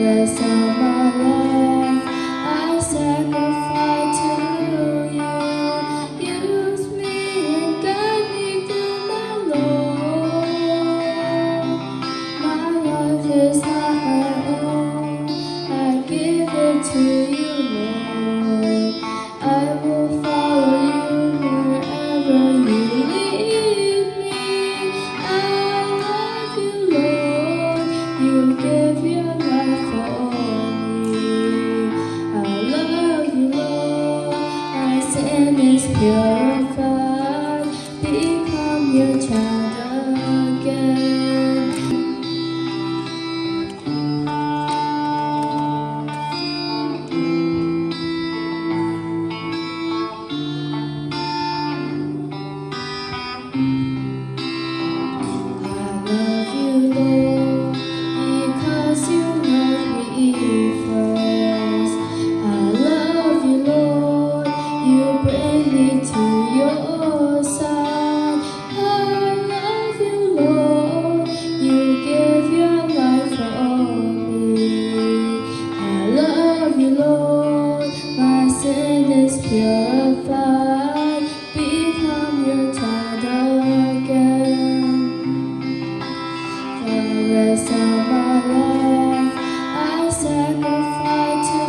rest of my life I sacrifice to you. Use me and guide me through my Lord. My life is not my own, I give it to you, Lord. I will follow you wherever you lead me. I love you, Lord. You give your life for me. I love you, Lord. My sin is purified. Become your child again. I love you, Lord, because you love me first. I love you, Lord, you bring me to your side. I love you, Lord, you give your life for me. I love you, Lord, my sin is purified. Become your child again. For the rest of my life I sacrifice to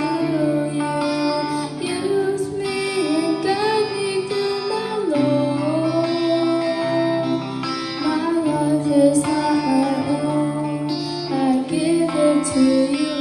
you. Use me and guide me through my Lord. My life is not my own, I give it to you.